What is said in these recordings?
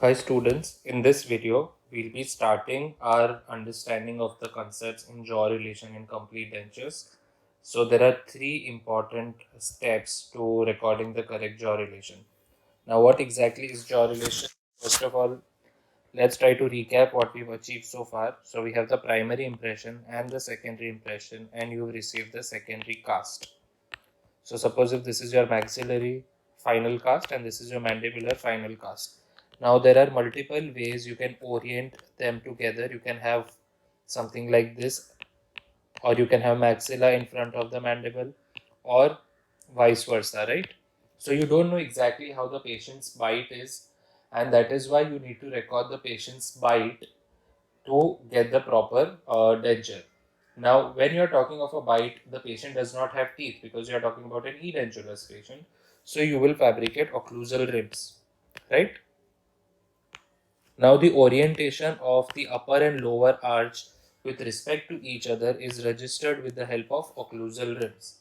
Hi students, in this video we'll be starting our understanding of the concepts in jaw relation in complete dentures. So there are three important steps to recording the correct jaw relation. Now what exactly is jaw relation? First of all, let's try to recap what we've achieved so far. So we have the primary impression and the secondary impression, and you've received the secondary cast. So suppose if this is your maxillary final cast and this is your mandibular final cast. Now there are multiple ways you can orient them together. You can have something like this, or you can have maxilla in front of the mandible, or vice versa, right? So you don't know exactly how the patient's bite is, and that is why you need to record the patient's bite to get the proper denture. Now, when you're talking of a bite, the patient does not have teeth because you're talking about an edentulous patient. So you will fabricate occlusal rims, right? Now, the orientation of the upper and lower arch with respect to each other is registered with the help of occlusal rims,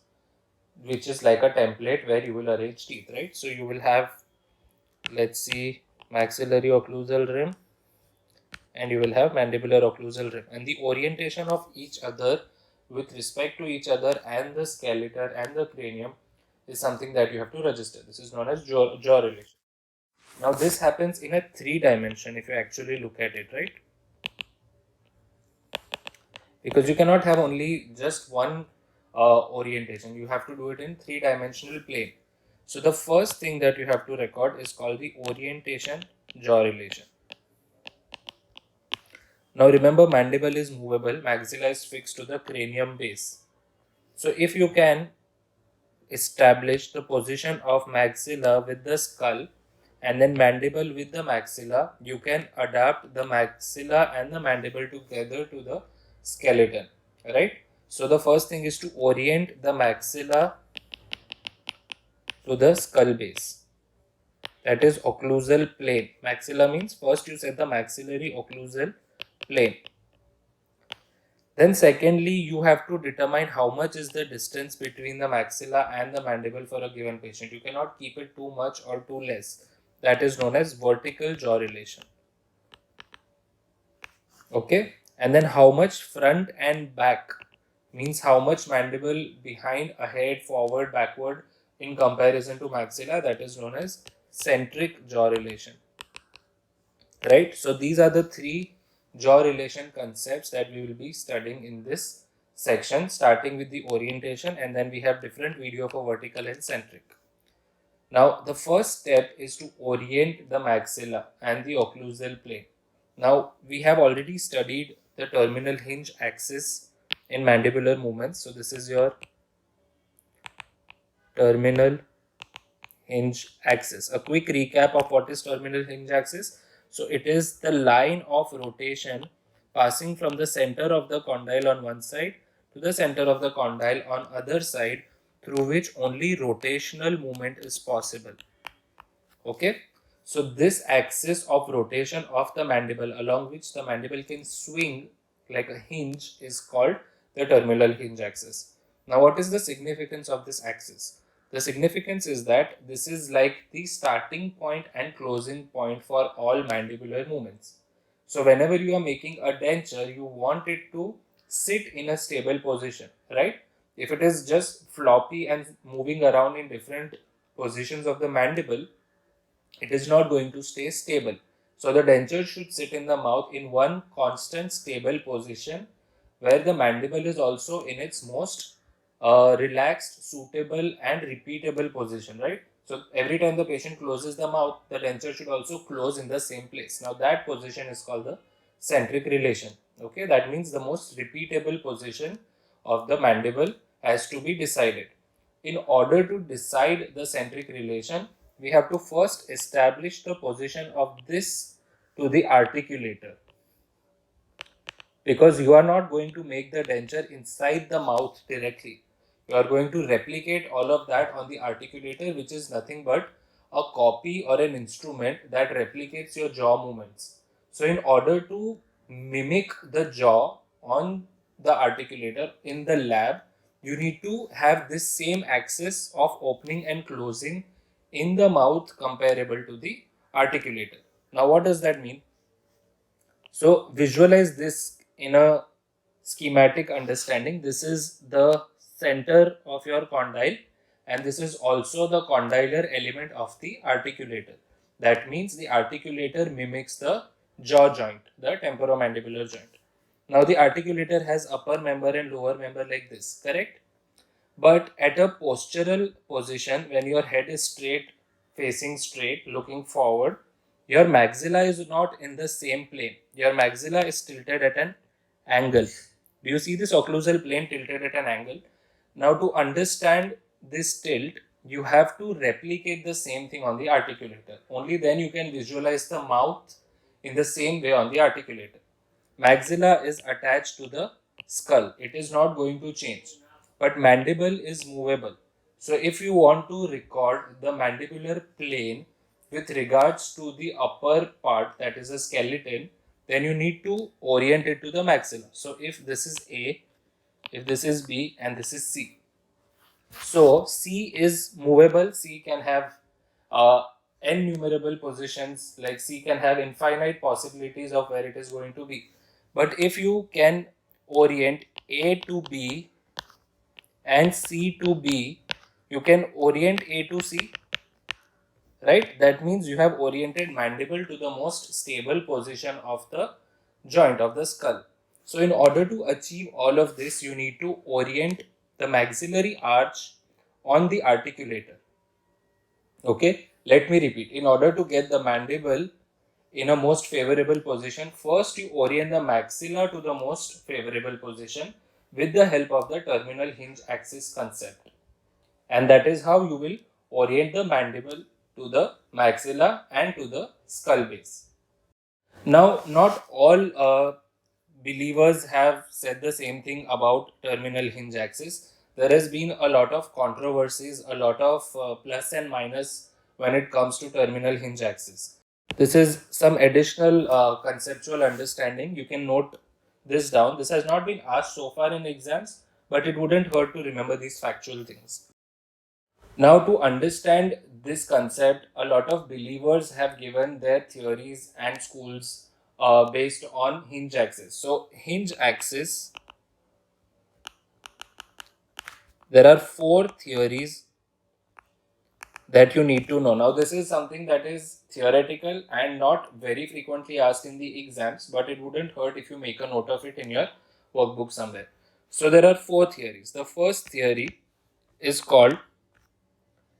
which is like a template where you will arrange teeth, right? So you will have, let's see, maxillary occlusal rim, and you will have mandibular occlusal rim, and the orientation of each other with respect to each other and the skeleton and the cranium is something that you have to register. This is known as jaw relation. Now this happens in a 3 dimension if you actually look at it, right? Because you cannot have only just one orientation. You have to do it in 3 dimensional plane. So the first thing that you have to record is called the orientation jaw relation. Now remember, mandible is movable, maxilla is fixed to the cranium base. So if you can establish the position of maxilla with the skull and then mandible with the maxilla, you can adapt the maxilla and the mandible together to the skeleton, right? So the first thing is to orient the maxilla to the skull base. That is occlusal plane. Maxilla means first you set the maxillary occlusal plane. Then secondly, you have to determine how much is the distance between the maxilla and the mandible for a given patient. You cannot keep it too much or too less. That is known as vertical jaw relation. Okay. And then how much front and back means how much mandible behind, ahead, forward, backward in comparison to maxilla. That is known as centric jaw relation. Right. So these are the three jaw relation concepts that we will be studying in this section, starting with the orientation, and then we have different video for vertical and centric. Now the first step is to orient the maxilla and the occlusal plane. Now we have already studied the terminal hinge axis in mandibular movements. So this is your terminal hinge axis. A quick recap of what is terminal hinge axis. So it is the line of rotation passing from the center of the condyle on one side to the center of the condyle on other side, through which only rotational movement is possible. Okay. So this axis of rotation of the mandible, along which the mandible can swing like a hinge, is called the terminal hinge axis. Now what is the significance of this axis? The significance is that this is like the starting point and closing point for all mandibular movements. So whenever you are making a denture, you want it to sit in a stable position, right? If it is just floppy and moving around in different positions of the mandible, it is not going to stay stable. So the denture should sit in the mouth in one constant stable position, where the mandible is also in its most relaxed, suitable and repeatable position, right? So every time the patient closes the mouth, the denture should also close in the same place. Now that position is called the centric relation. Okay, that means the most repeatable position of the mandible has to be decided. In order to decide the centric relation, we have to first establish the position of this to the articulator, because you are not going to make the denture inside the mouth directly. You are going to replicate all of that on the articulator, which is nothing but a copy or an instrument that replicates your jaw movements. So in order to mimic the jaw on the articulator in the lab, you need to have this same axis of opening and closing in the mouth comparable to the articulator. Now, what does that mean? So visualize this in a schematic understanding. This is the center of your condyle, and this is also the condylar element of the articulator. That means the articulator mimics the jaw joint, the temporomandibular joint. Now the articulator has upper member and lower member like this, correct? But at a postural position, when your head is straight, facing straight, looking forward, your maxilla is not in the same plane. Your maxilla is tilted at an angle. Do you see this occlusal plane tilted at an angle? Now, to understand this tilt, you have to replicate the same thing on the articulator. Only then you can visualize the mouth in the same way on the articulator. Maxilla is attached to the skull. It is not going to change. But mandible is movable. So if you want to record the mandibular plane with regards to the upper part, that is a skeleton, then you need to orient it to the maxilla. So if this is A, if this is B, and this is C. So C is movable. C can have innumerable positions. Like C can have infinite possibilities of where it is going to be. But if you can orient A to B and C to B, you can orient A to C, right? That means you have oriented mandible to the most stable position of the joint of the skull. So in order to achieve all of this, you need to orient the maxillary arch on the articulator. Okay, let me repeat. In order to get the mandible in a most favorable position, first you orient the maxilla to the most favorable position with the help of the terminal hinge axis concept. And that is how you will orient the mandible to the maxilla and to the skull base. Now, not all believers have said the same thing about terminal hinge axis. There has been a lot of controversies, a lot of plus and minus when it comes to terminal hinge axis. This is some additional conceptual understanding. You can note this down. This has not been asked so far in exams, but it wouldn't hurt to remember these factual things. Now, to understand this concept, a lot of believers have given their theories and schools based on hinge axis. So, hinge axis, there are 4 theories that you need to know. Now, this is something that is theoretical and not very frequently asked in the exams, but it wouldn't hurt if you make a note of it in your workbook somewhere. So, there are 4 theories. The first theory is called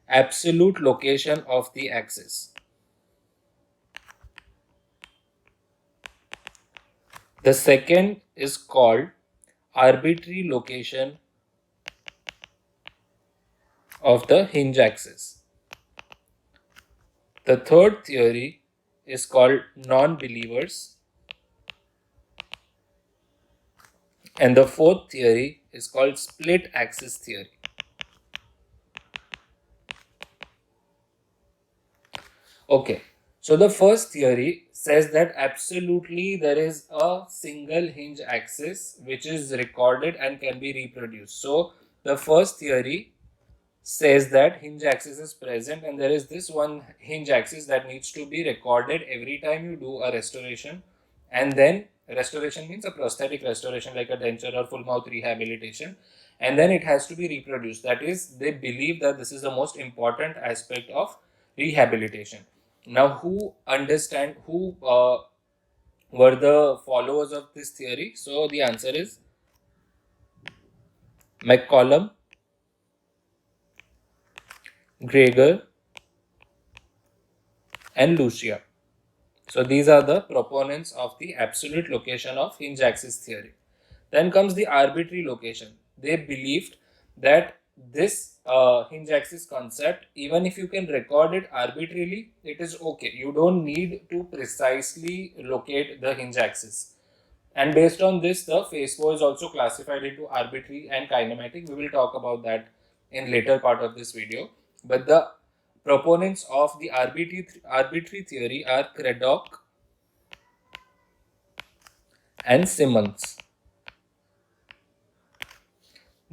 absolute location of the axis. The second is called arbitrary location of the hinge axis. The third theory is called non-believers. And the fourth theory is called split axis theory. Okay, so the first theory says that absolutely there is a single hinge axis which is recorded and can be reproduced. So the first theory says that hinge axis is present and there is this one hinge axis that needs to be recorded every time you do a restoration, and then restoration means a prosthetic restoration like a denture or full mouth rehabilitation, and then it has to be reproduced. That is, they believe that this is the most important aspect of rehabilitation. Now, who were the followers of this theory? So the answer is McCollum, Greger, and Lucia. So these are the proponents of the absolute location of hinge axis theory. Then comes the arbitrary location. They believed that this hinge axis concept, even if you can record it arbitrarily, it is okay. You don't need to precisely locate the hinge axis. And based on this, the Facebow is also classified into arbitrary and kinematic. We will talk about that in later part of this video. But the proponents of the arbitrary theory are Craddock and Simmons.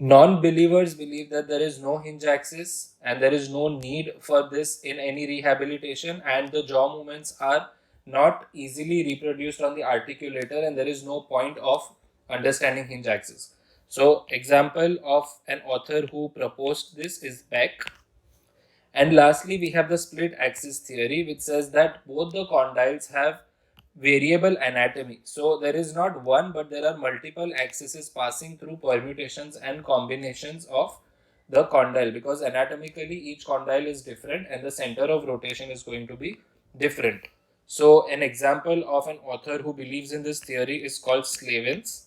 Non-believers believe that there is no hinge axis and there is no need for this in any rehabilitation, and the jaw movements are not easily reproduced on the articulator, and there is no point of understanding hinge axis. So example of an author who proposed this is Beck. And lastly, we have the split axis theory, which says that both the condyles have variable anatomy. So there is not one, but there are multiple axes passing through permutations and combinations of the condyle, because anatomically each condyle is different and the center of rotation is going to be different. So an example of an author who believes in this theory is called Slavens.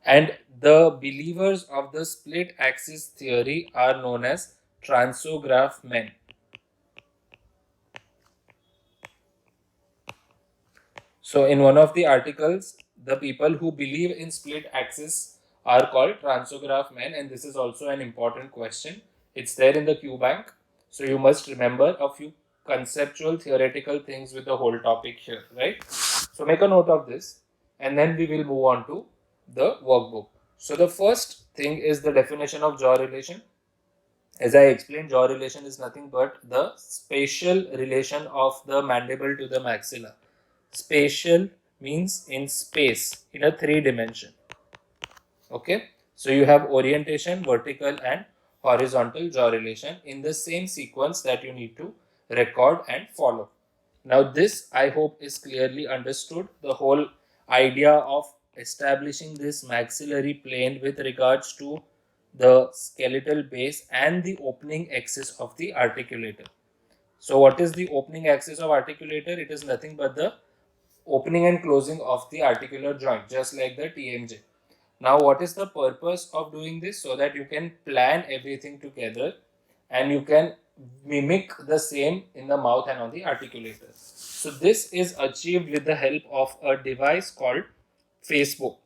And the believers of the split axis theory are known as transograph men. So in one of the articles, the people who believe in split axis are called transograph men, and this is also an important question. It's there in the Q bank. So you must remember a few conceptual theoretical things with the whole topic here, right? So make a note of this, and then we will move on to the workbook. So the first thing is the definition of jaw relation. As I explained, jaw relation is nothing but the spatial relation of the mandible to the maxilla. Spatial means in space, in a 3-dimension. Okay, so you have orientation, vertical and horizontal jaw relation in the same sequence that you need to record and follow. Now this, I hope, is clearly understood. The whole idea of establishing this maxillary plane with regards to the skeletal base and the opening axis of the articulator. So what is the opening axis of articulator? It is nothing but the opening and closing of the articular joint, just like the TMJ. Now what is the purpose of doing this? So that you can plan everything together and you can mimic the same in the mouth and on the articulator. So this is achieved with the help of a device called Facebow.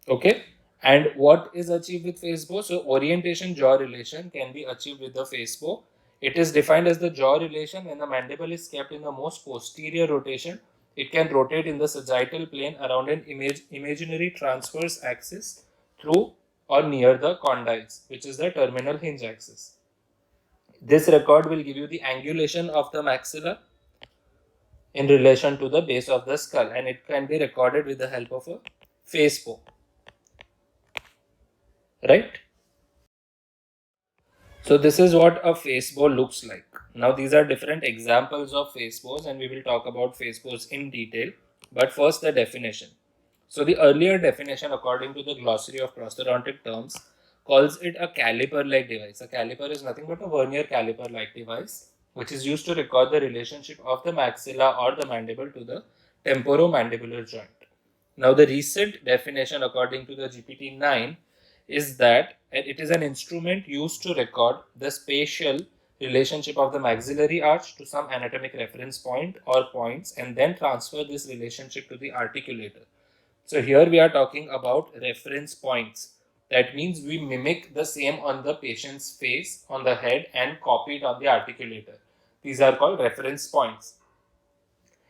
Okay, and what is achieved with Facebow? So orientation jaw relation can be achieved with the Facebow. It is defined as the jaw relation when the mandible is kept in the most posterior rotation. It can rotate in the sagittal plane around an imaginary transverse axis through or near the condyles, which is the terminal hinge axis. This record will give you the angulation of the maxilla in relation to the base of the skull, and it can be recorded with the help of a Facebow. Right? So this is what a Facebow looks like. Now these are different examples of Facebows, and we will talk about Facebows in detail. But first the definition. So the earlier definition, according to the glossary of prosthodontic terms, calls it a caliper-like device. A caliper is nothing but a vernier caliper-like device, which is used to record the relationship of the maxilla or the mandible to the temporomandibular joint. Now the recent definition, according to the GPT-9, is that it is an instrument used to record the spatial relationship of the maxillary arch to some anatomic reference point or points and then transfer this relationship to the articulator. So here we are talking about reference points. That means we mimic the same on the patient's face, on the head, and copy it on the articulator. These are called reference points.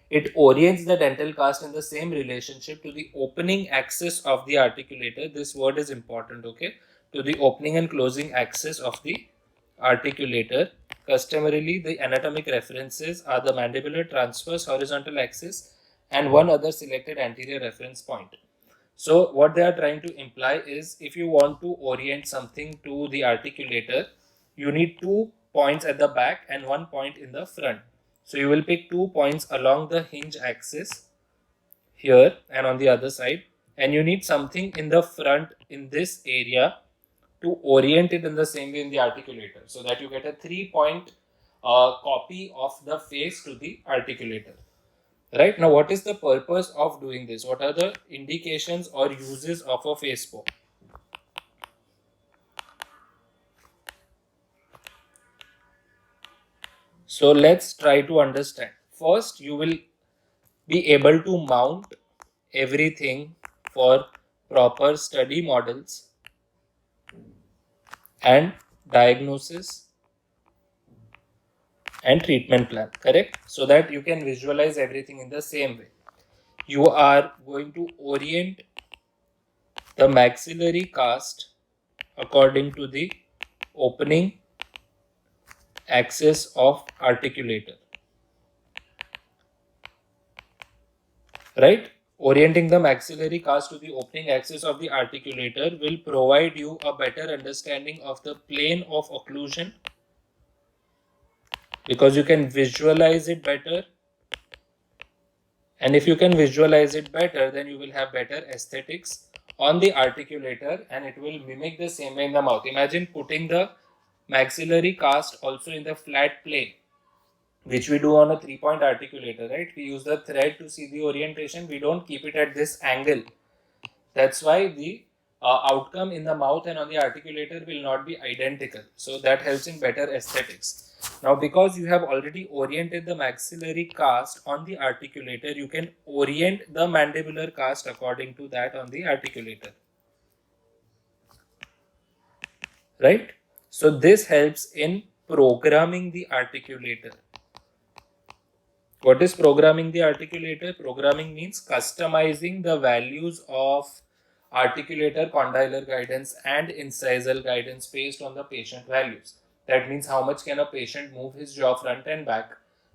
It orients the dental cast in the same relationship to the opening axis of the articulator. This word is important, okay? To the opening and closing axis of the articulator. Customarily, the anatomic references are the mandibular transverse horizontal axis and one other selected anterior reference point. So what they are trying to imply is, if you want to orient something to the articulator, you need 2 points at the back and 1 point in the front. So you will pick 2 points along the hinge axis here and on the other side, and you need something in the front in this area to orient it in the same way in the articulator, so that you get a 3-point copy of the face to the articulator. Right now, what is the purpose of doing this? What are the indications or uses of a Facebow? So let's try to understand. First, you will be able to mount everything for proper study models and diagnosis and treatment plan, correct? So that you can visualize everything in the same way. You are going to orient the maxillary cast according to the opening axis of articulator. right? Orienting the maxillary cast to the opening axis of the articulator will provide you a better understanding of the plane of occlusion, because you can visualize it better. And if you can visualize it better, then you will have better aesthetics on the articulator, and it will mimic the same way in the mouth. Imagine putting the maxillary cast also in the flat plane, which we do on a 3-point articulator, right? We use the thread to see the orientation. We don't keep it at this angle. That's why the outcome in the mouth and on the articulator will not be identical. So that helps in better aesthetics. Now, because you have already oriented the maxillary cast on the articulator, you can orient the mandibular cast according to that on the articulator, right? So this helps in programming the articulator. What is programming the articulator? Programming means customizing the values of articulator condylar guidance and incisal guidance based on the patient values. That means how much can a patient move his jaw front and back,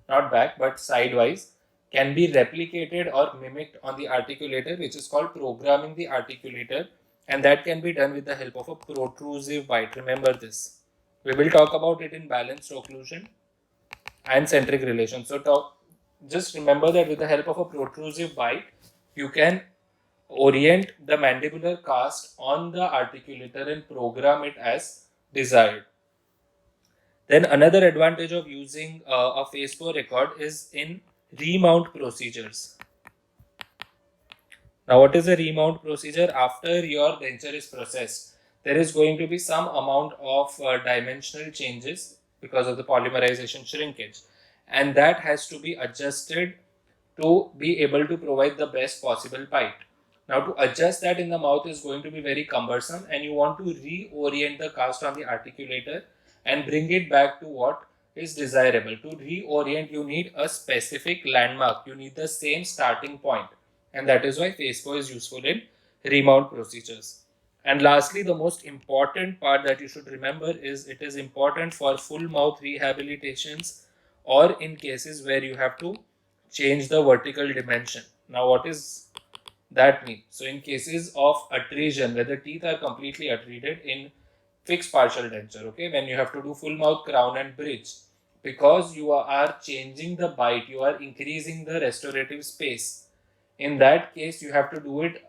not back but sidewise, can be replicated or mimicked on the articulator, which is called programming the articulator, and that can be done with the help of a protrusive bite. Remember this. We will talk about it in balanced occlusion and centric relation. So just remember that with the help of a protrusive bite, you can orient the mandibular cast on the articulator and program it as desired. Then another advantage of using a Facebow record is in remount procedures. Now, what is a remount procedure? After your denture is processed, there is going to be some amount of dimensional changes because of the polymerization shrinkage, and that has to be adjusted to be able to provide the best possible bite. Now, to adjust that in the mouth is going to be very cumbersome, and you want to reorient the cast on the articulator and bring it back to what is desirable. To reorient, you need a specific landmark, you need the same starting point, and that is why Facebow is useful in remount procedures. And lastly, the most important part that you should remember is it is important for full mouth rehabilitations or in cases where you have to change the vertical dimension. Now, what is that mean? So, in cases of attresion, where the teeth are completely attreated in fixed partial denture, okay, when you have to do full mouth crown and bridge, because you are changing the bite, you are increasing the restorative space. In that case, you have to do it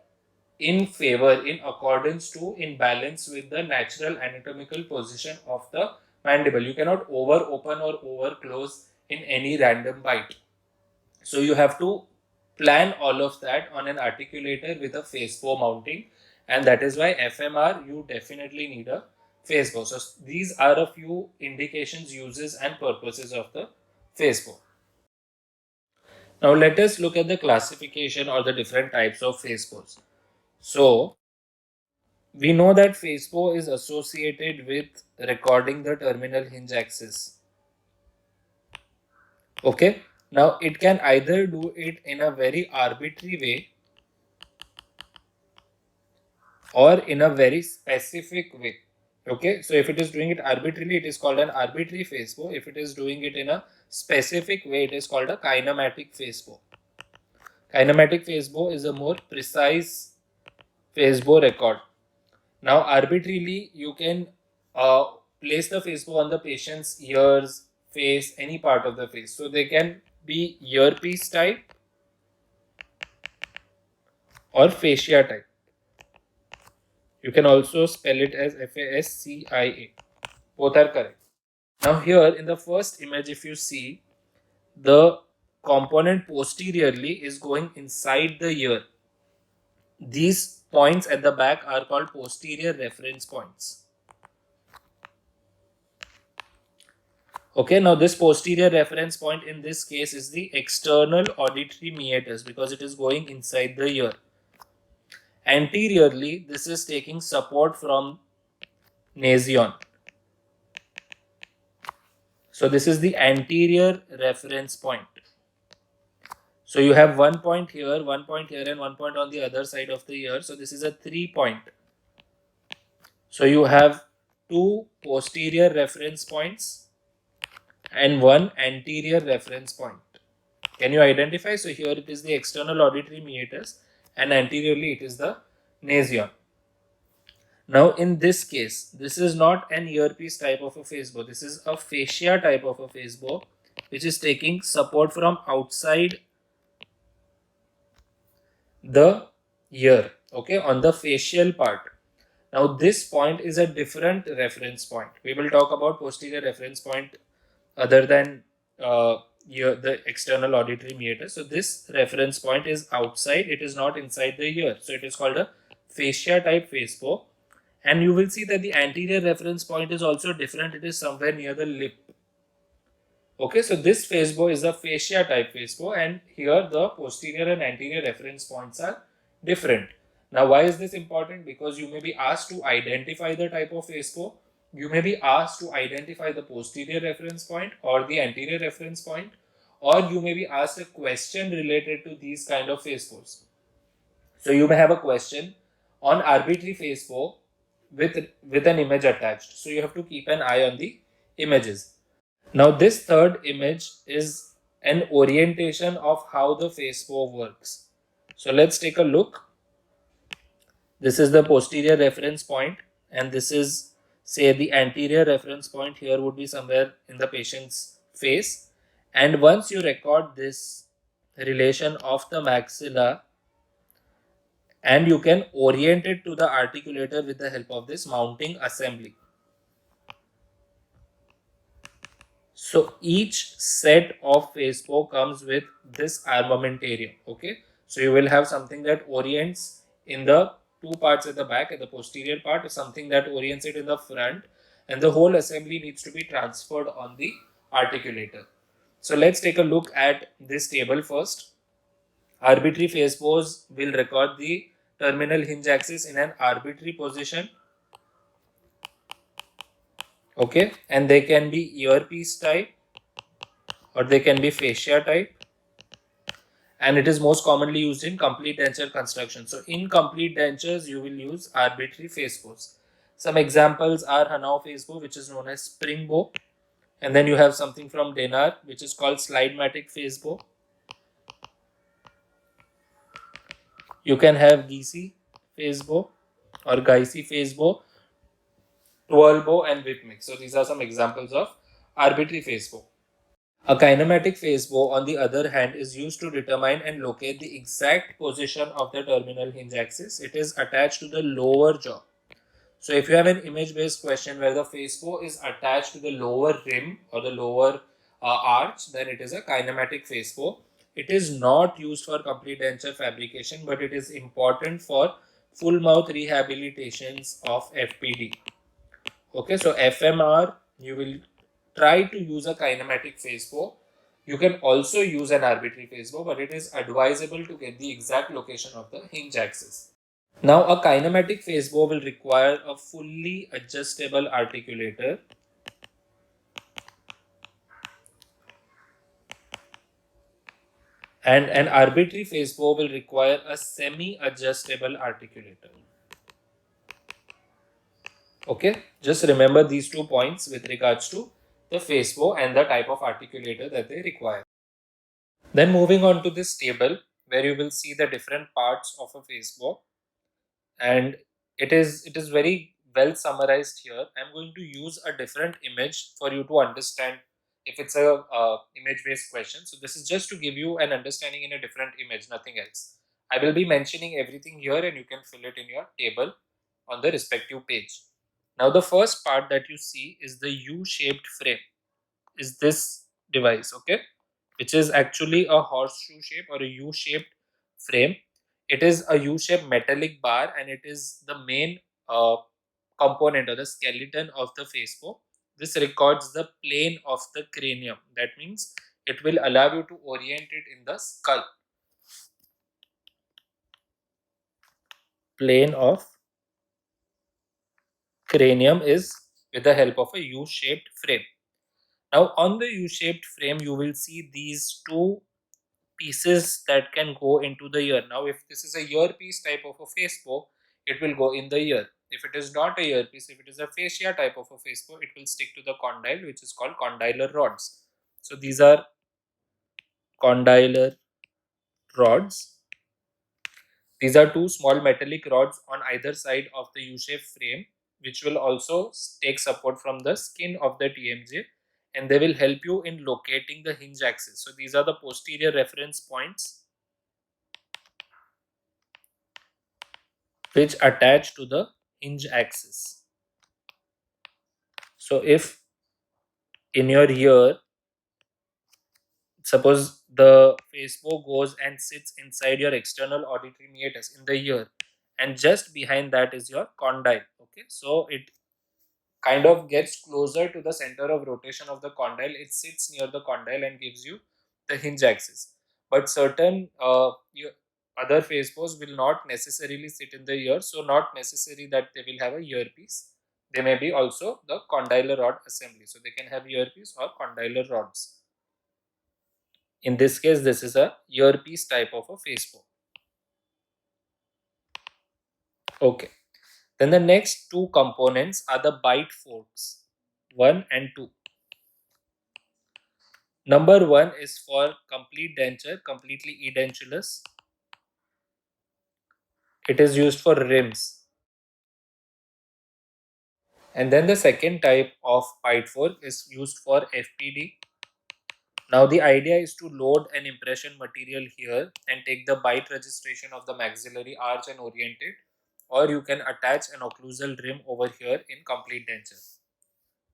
in favor, in accordance to, in balance with the natural anatomical position of the mandible. You cannot over open or over close in any random bite. So you have to plan all of that on an articulator with a Facebow mounting, and that is why FMR you definitely need a Facebow. So these are a few indications, uses and purposes of the Facebow. Now let us look at the classification or the different types of Facebows. So we know that Facebow is associated with recording the terminal hinge axis. Okay. Now it can either do it in a very arbitrary way or in a very specific way. Okay, so if it is doing it arbitrarily, it is called an arbitrary Facebow. If it is doing it in a specific way, it is called a kinematic Facebow. Kinematic Facebow is a more precise Facebow record. Now, arbitrarily, you can place the Facebow on the patient's ears, face, any part of the face. So they can be earpiece type or fascia type. You can also spell it as FASCIA. Both are correct. Now here in the first image, if you see, the component posteriorly is going inside the ear. These points at the back are called posterior reference points. Okay, now this posterior reference point in this case is the external auditory meatus because it is going inside the ear. Anteriorly, this is taking support from nasion. So this is the anterior reference point. So you have 1 point here, 1 point here, and 1 point on the other side of the ear. So this is a 3-point. So you have 2 posterior reference points and 1 anterior reference point. Can you identify? So here it is the external auditory meatus and anteriorly it is the nasion. Now in this case, this is not an earpiece type of a Facebow. This is a fascia type of a Facebow which is taking support from outside the ear, okay, on the facial part. Now this point is a different reference point. We will talk about posterior reference point other than the external auditory meatus. So this reference point is outside, it is not inside the ear. So it is called a fascia type Facebow. And you will see that the anterior reference point is also different. It is somewhere near the lip. Okay, so this Facebow is a fascia type Facebow, and here the posterior and anterior reference points are different. Now, why is this important? Because you may be asked to identify the type of Facebow. You may be asked to identify the posterior reference point or the anterior reference point, or you may be asked a question related to these kind of Facebows. So you may have a question on arbitrary Facebow with an image attached. So you have to keep an eye on the images. Now this third image is an orientation of how the Facebow works. So let's take a look. This is the posterior reference point and this is, say, the anterior reference point. Here would be somewhere in the patient's face. And once you record this relation of the maxilla, and you can orient it to the articulator with the help of this mounting assembly. So each set of Facebow comes with this armamentarium. Okay, so you will have something that orients in the two parts at the back, at the posterior part, something that orients it in the front, and the whole assembly needs to be transferred on the articulator. So let's take a look at this table first. Arbitrary Facebows will record the terminal hinge axis in an arbitrary position. Okay, and they can be earpiece type or they can be fascia type, and it is most commonly used in complete denture construction. So in complete dentures you will use arbitrary Facebows. Some examples are Hanau Facebow, which is known as spring bow, and then you have something from Denture which is called slide-matic Facebow. You can have Gysi Facebow or Gysi Facebow, twirl bow and whip mix. So these are some examples of arbitrary Facebow. A kinematic Facebow, on the other hand, is used to determine and locate the exact position of the terminal hinge axis. It is attached to the lower jaw. So if you have an image-based question where the Facebow is attached to the lower rim or the lower arch, then it is a kinematic Facebow. It is not used for complete denture fabrication, but it is important for full mouth rehabilitations of FPD. Okay, so FMR, you will try to use a kinematic Facebow. You can also use an arbitrary Facebow, but it is advisable to get the exact location of the hinge axis. Now, a kinematic Facebow will require a fully adjustable articulator. And an arbitrary Facebow will require a semi-adjustable articulator. Okay, just remember these 2 points with regards to the Facebow and the type of articulator that they require. Then moving on to this table where you will see the different parts of a Facebow, and it is very well summarized here. I'm going to use a different image for you to understand if it's a image based question. So this is just to give you an understanding in a different image, nothing else. I will be mentioning everything here and you can fill it in your table on the respective page. Now the first part that you see is the U-shaped frame, is this device, okay, which is actually a horseshoe shape or a U-shaped frame. It is a U-shaped metallic bar and it is the main component or the skeleton of the Facebow. This records the plane of the cranium. That means it will allow you to orient it in the skull. Plane of cranium is with the help of a U-shaped frame. Now on the U-shaped frame you will see these two pieces that can go into the ear. Now if this is a earpiece type of a Facebow, it will go in the ear. If it is not a earpiece, if it is a fascia type of a Facebow, it will stick to the condyle, which is called condylar rods. So these are condylar rods. These are two small metallic rods on either side of the U-shaped frame, which will also take support from the skin of the TMJ, and they will help you in locating the hinge axis. So these are the posterior reference points which attach to the hinge axis. So if in your ear, suppose the Facebow goes and sits inside your external auditory meatus in the ear, and just behind that is your condyle. Okay, so it kind of gets closer to the center of rotation of the condyle. It sits near the condyle and gives you the hinge axis. But certain other Facebows will not necessarily sit in the ear, so not necessary that they will have a earpiece. They may be also the condylar rod assembly, so they can have earpiece or condylar rods. In this case, this is a earpiece type of a Facebow. Okay. Then the next two components are the bite forks, 1 and 2. Number 1 is for complete denture, completely edentulous. It is used for rims. And then the second type of bite fork is used for FPD. Now the idea is to load an impression material here and take the bite registration of the maxillary arch and orient it, or you can attach an occlusal rim over here in complete denture.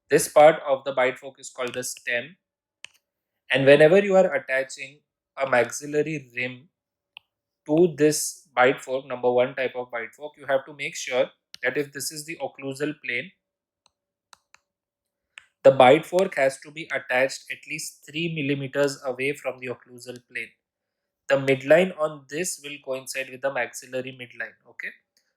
This part of the bite fork is called the stem, and whenever you are attaching a maxillary rim to this bite fork, number 1 type of bite fork, you have to make sure that if this is the occlusal plane, the bite fork has to be attached at least 3 millimeters away from the occlusal plane. The midline on this will coincide with the maxillary midline. Okay,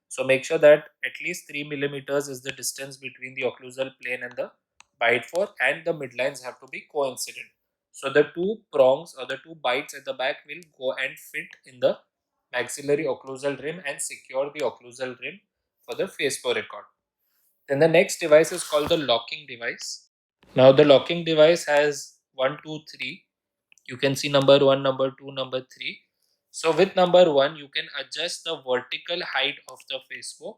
so make sure that at least 3 millimeters is the distance between the occlusal plane and the bite fork, and the midlines have to be coincident. So the two prongs or the two bites at the back will go and fit in the maxillary occlusal rim and secure the occlusal rim for the Facebow record. Then the next device is called the locking device. Now the locking device has 1, 2, 3. You can see number 1, number 2, number 3. So with number 1, you can adjust the vertical height of the Facebow.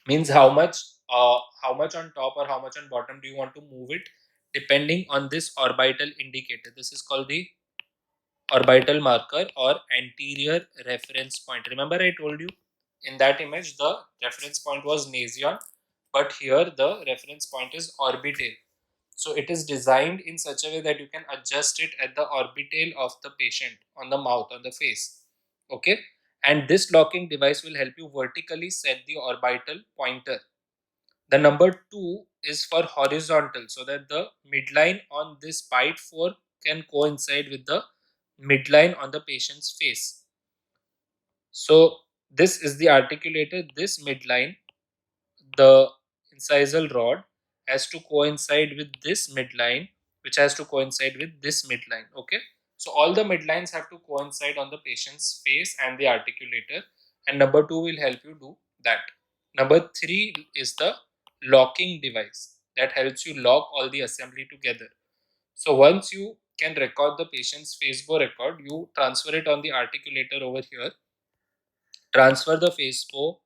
Means how much on top or how much on bottom do you want to move it, depending on this orbital indicator. This is called the orbital marker or anterior reference point. Remember I told you in that image the reference point was nasion, but here the reference point is orbital. So it is designed in such a way that you can adjust it at the orbital of the patient, on the mouth, on the face. Okay, and this locking device will help you vertically set the orbital pointer. The number 2 is for horizontal, so that the midline on this bite fork can coincide with the midline on the patient's face. So this is the articulator. This midline, the incisal rod, has to coincide with this midline, which has to coincide with this midline. Okay, so all the midlines have to coincide on the patient's face and the articulator, and number 2 will help you do that. Number 3 is the locking device that helps you lock all the assembly together. So once you can record the patient's Facebow record, you transfer it on the articulator over here, transfer the Facebow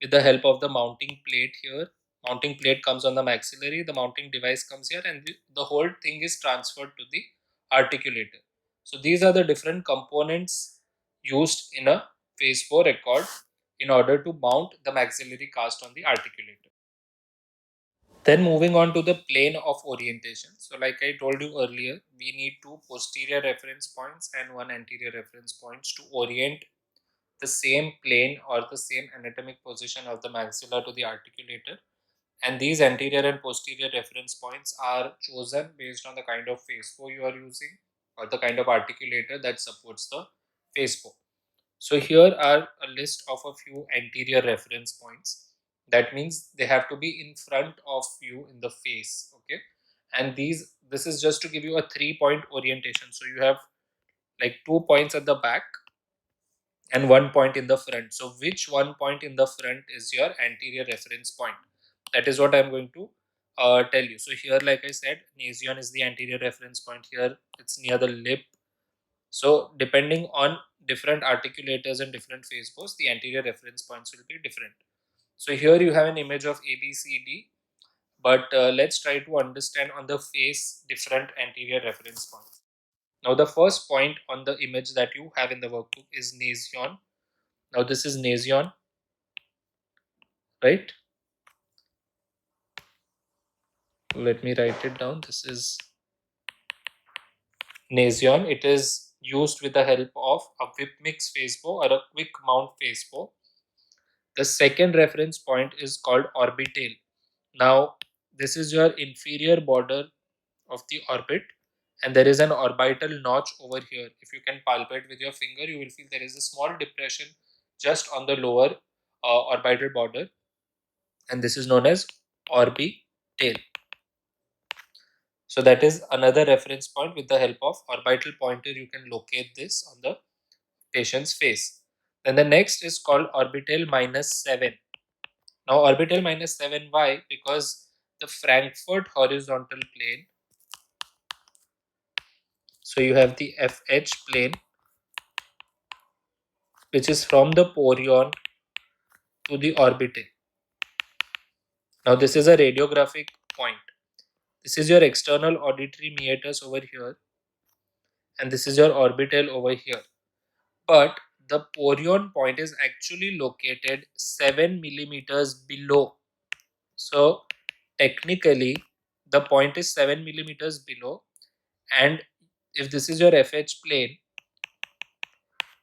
with the help of the mounting plate here. Mounting plate comes on the maxillary, the mounting device comes here, and the whole thing is transferred to the articulator. So these are the different components used in a Facebow record in order to mount the maxillary cast on the articulator. Then moving on to the plane of orientation. So like I told you earlier, we need two posterior reference points and one anterior reference points to orient the same plane or the same anatomic position of the maxilla to the articulator. And these anterior and posterior reference points are chosen based on the kind of Facebow you are using or the kind of articulator that supports the Facebow. So here are a list of a few anterior reference points. That means they have to be in front of you in the face. Okay, and this is just to give you a 3-point orientation. So you have like 2 points at the back and 1 point in the front. So which 1 point in the front is your anterior reference point? That is what I am going to tell you. So here, like I said, nasion is the anterior reference point. Here it's near the lip. So depending on different articulators and different Facebows, the anterior reference points will be different. So here you have an image of A, B, C, D, but let's try to understand on the face different anterior reference points. Now the first point on the image that you have in the workbook is nasion. Now this is nasion, right? Let me write it down. This is nasion. It is used with the help of a whip mix Facebow or a quick mount Facebow. The second reference point is called orbital. Now this is your inferior border of the orbit, and there is an orbital notch over here. If you can palpate with your finger, you will feel there is a small depression just on the lower orbital border, and this is known as orbital. So that is another reference point. With the help of orbital pointer, you can locate this on the patient's face. Then the next is called orbital -7. Now orbital -7, why? Because the Frankfurt horizontal plane, so you have the FH plane, which is from the porion to the orbital. Now this is a radiographic point. This is your external auditory meatus over here, and this is your orbital over here. But the porion point is actually located 7 millimeters below. So technically, the point is 7 millimeters below, and if this is your FH plane,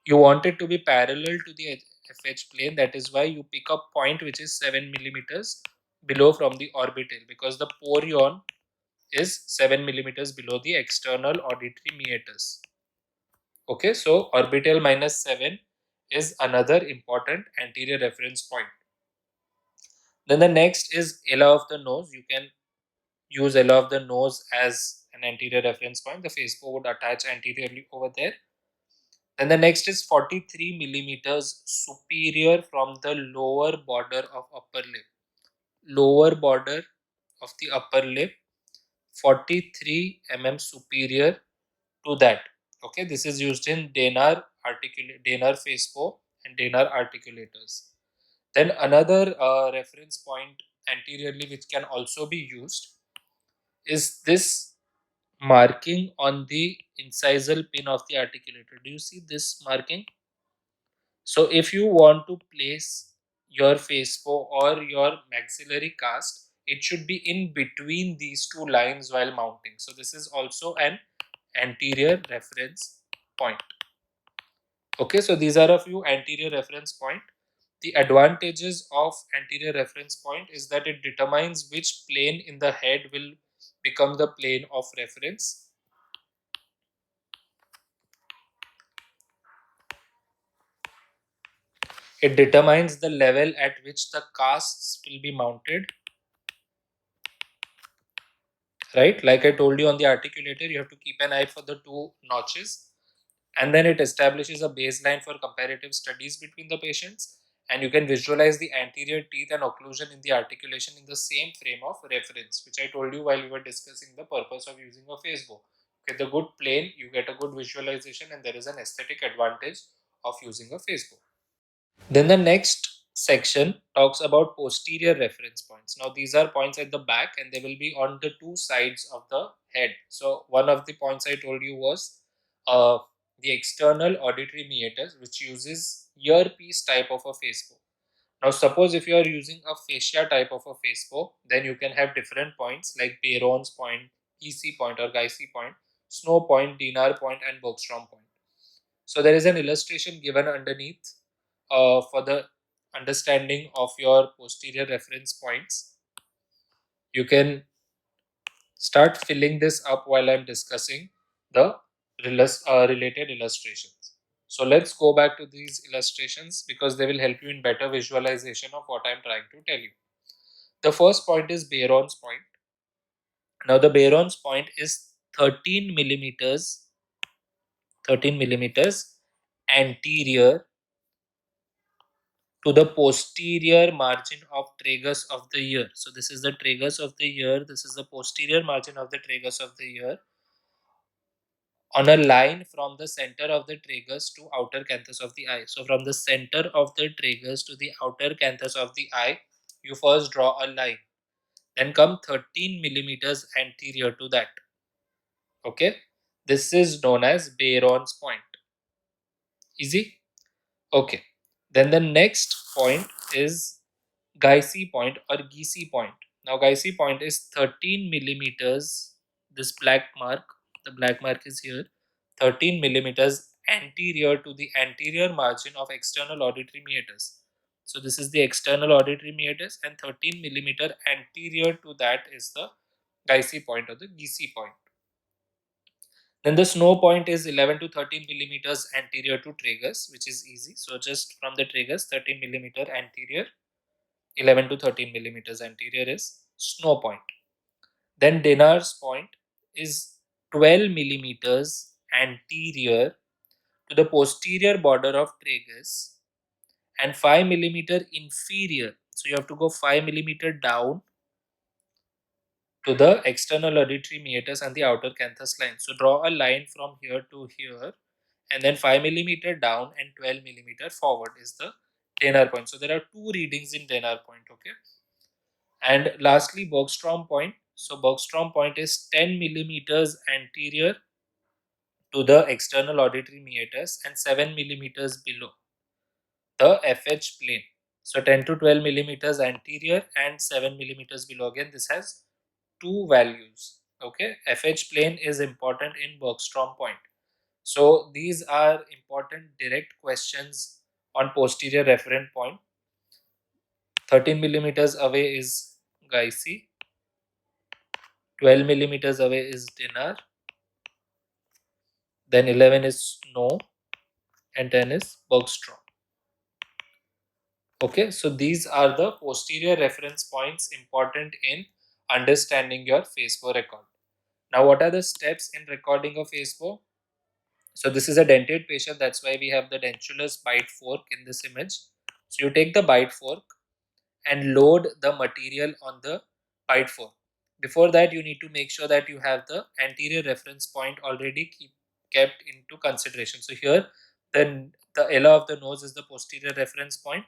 you want it to be parallel to the FH plane. That is why you pick a point which is 7 millimeters below from the orbital, because the porion is 7 millimeters below the external auditory meatus. Okay, so orbital -7 is another important anterior reference point. Then the next is ala of the nose. You can use ala of the nose as an anterior reference point. The Facebow would attach anteriorly over there. Then the next is 43 millimeters superior from the lower border of upper lip. Lower border of the upper lip, 43 mm superior to that. Okay, this is used in Denture Facebow and Denture articulators. Then another reference point anteriorly which can also be used is this marking on the incisal pin of the articulator. Do you see this marking? So if you want to place your Facebow or your maxillary cast, it should be in between these two lines while mounting. So this is also an anterior reference point. Okay, so these are a few anterior reference point. The advantages of anterior reference point is that it determines which plane in the head will become the plane of reference. It determines the level at which the casts will be mounted. Right, like I told you on the articulator, you have to keep an eye for the two notches, and then it establishes a baseline for comparative studies between the patients, and you can visualize the anterior teeth and occlusion in the articulation in the same frame of reference, which I told you while we were discussing the purpose of using a Facebow. With a good plane, you get a good visualization, and there is an aesthetic advantage of using a Facebow. Then the next section talks about posterior reference points. Now these are points at the back, and they will be on the two sides of the head. So one of the points I told you was the external auditory meatus, which uses earpiece type of a Facebow. Now suppose if you are using a fascia type of a Facebow, then you can have different points like Bayron's point, PC point or Geissy point, Snow point, Dinar point, and Bockstrom point. So there is an illustration given underneath for the understanding of your posterior reference points. You can start filling this up while I'm discussing the related illustrations. So let's go back to these illustrations because they will help you in better visualization of what I'm trying to tell you. The first point is Bayron's point. Now the Bayron's point is 13 millimeters anterior to the posterior margin of tragus of the ear. So this is the tragus of the ear. This is the posterior margin of the tragus of the ear on a line from the center of the tragus to outer canthus of the eye. So from the center of the tragus to the outer canthus of the eye, you first draw a line. Then come 13 millimeters anterior to that. Okay. This is known as Bayron's point. Easy? Okay. Then the next point is Geissy point or Geissy point. Now Geissy point is 13 millimeters. This black mark, the black mark is here, 13 millimeters anterior to the anterior margin of external auditory meatus. So this is the external auditory meatus, and 13 millimeter anterior to that is the Geissy point or the Geissy point. Then the snow point is 11 to 13 millimeters anterior to tragus, which is easy. So just from the tragus, 13 millimeter anterior, 11 to 13 millimeters anterior is snow point. Then Denar's point is 12 millimeters anterior to the posterior border of tragus and 5 millimeter inferior. So you have to go 5 millimeter down to the external auditory meatus and the outer canthus line. So draw a line from here to here, and then 5 millimeter down and 12 millimeter forward is the Denner point. So there are two readings in Denner point. Okay. And lastly, Bergstrom point. So Bergstrom point is 10 millimeters anterior to the external auditory meatus and 7 millimeters below the FH plane. So 10 to 12 millimeters anterior and 7 millimeters below. Again, this has two values. Okay, FH plane is important in Bergstrom point. So these are important direct questions on posterior referent point. 13 millimeters away is Geissy, 12 millimeters away is Denner, then 11 is Snow, and 10 is Bergstrom. Okay, so these are the posterior reference points important in understanding your Facebow record. Now, what are the steps in recording a Facebow? So this is a dentate patient, that's why we have the dentulous bite fork in this image. So you take the bite fork and load the material on the bite fork. Before that, you need to make sure that you have the anterior reference point already kept into consideration. So here, then the ella of the nose is the posterior reference point,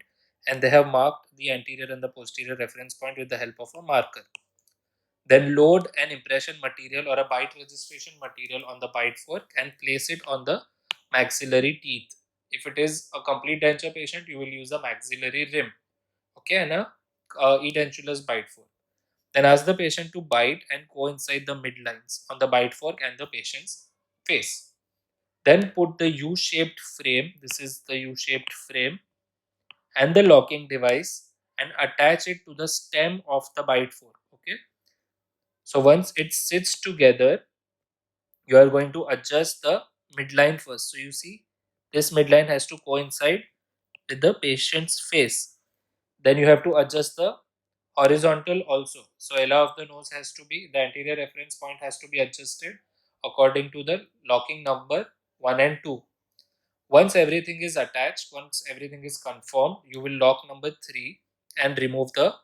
and they have marked the anterior and the posterior reference point with the help of a marker. Then load an impression material or a bite registration material on the bite fork and place it on the maxillary teeth. If it is a complete denture patient, you will use a maxillary rim, okay, and a edentulous bite fork. Then ask the patient to bite and coincide the midlines on the bite fork and the patient's face. Then put the U-shaped frame, this is the U-shaped frame, and the locking device and attach it to the stem of the bite fork, okay. So once it sits together, you are going to adjust the midline first. So you see, this midline has to coincide with the patient's face. Then you have to adjust the horizontal also. So ella of the nose has to be, the anterior reference point has to be adjusted according to the locking number 1 and 2. Once everything is attached, once everything is confirmed, you will lock number 3 and remove the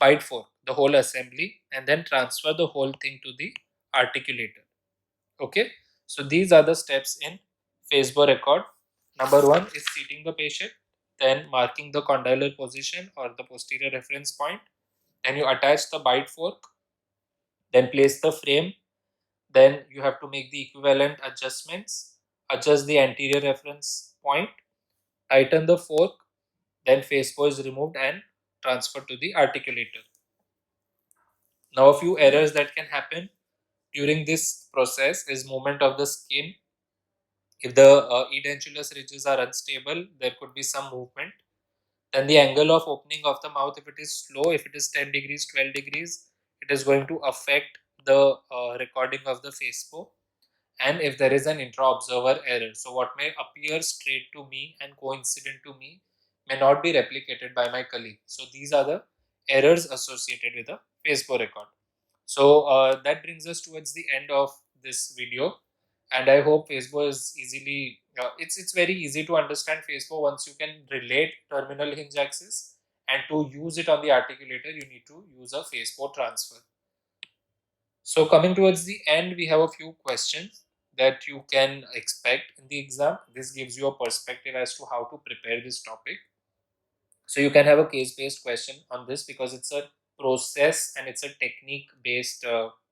bite fork, the whole assembly, and then transfer the whole thing to the articulator. Okay, so these are the steps in Facebow record. Number 1 is seating the patient, then marking the condylar position or the posterior reference point. Then you attach the bite fork, then place the frame, then you have to make the equivalent adjustments, adjust the anterior reference point, tighten the fork, then Facebow is removed and transferred to the articulator. Now a few errors that can happen during this process is movement of the skin. If the edentulous ridges are unstable, there could be some movement. Then the angle of opening of the mouth, if it is slow, if it is 10 degrees, 12 degrees, it is going to affect the recording of the Facebow. And if there is an intra-observer error, so what may appear straight to me and coincident to me may not be replicated by my colleague. So these are the errors associated with a Facebow record. So that brings us towards the end of this video. And I hope Facebow is easily, it's very easy to understand Facebow once you can relate terminal hinge axis, and to use it on the articulator, you need to use a Facebow transfer. So coming towards the end, we have a few questions that you can expect in the exam. This gives you a perspective as to how to prepare this topic. So you can have a case-based question on this because it's a process and it's a technique-based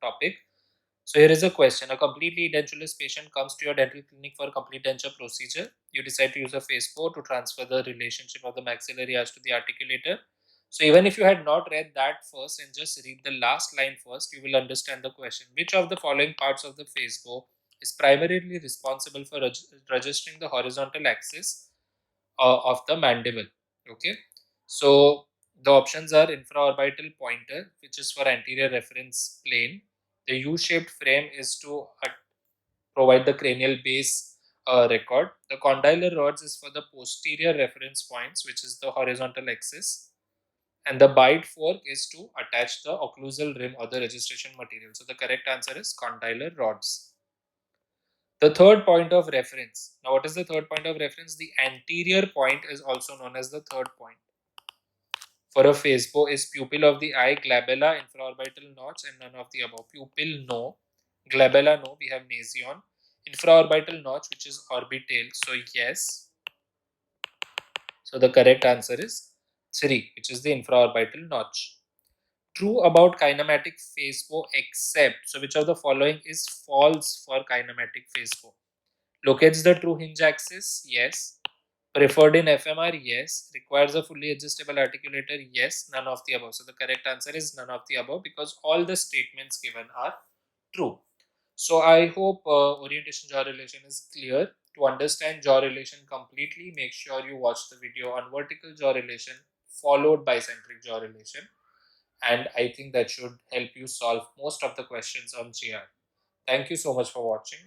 topic. So here is a question. A completely edentulous patient comes to your dental clinic for a complete denture procedure. You decide to use a Facebow to transfer the relationship of the maxillary arch to the articulator. So even if you had not read that first and just read the last line first, you will understand the question. Which of the following parts of the Facebow is primarily responsible for registering the horizontal axis of the mandible? Okay. So the options are infraorbital pointer, which is for anterior reference plane. The U-shaped frame is to provide the cranial base record. The condylar rods is for the posterior reference points, which is the horizontal axis. And the bite fork is to attach the occlusal rim or the registration material. So the correct answer is condylar rods. The third point of reference. Now, what is the third point of reference? The anterior point is also known as the third point. For a Facebow is pupil of the eye, glabella, infraorbital notch, and none of the above. Pupil, no. Glabella, no. We have nasion. Infraorbital notch, which is orbital. So, yes. So, the correct answer is 3, which is the infraorbital notch. True about kinematic Facebow except. So, which of the following is false for kinematic Facebow? Locates the true hinge axis? Yes. Preferred in FMR? Yes. Requires a fully adjustable articulator? Yes. None of the above. So the correct answer is none of the above because all the statements given are true. So I hope orientation jaw relation is clear. To understand jaw relation completely, make sure you watch the video on vertical jaw relation followed by centric jaw relation. And I think that should help you solve most of the questions on GR. Thank you so much for watching.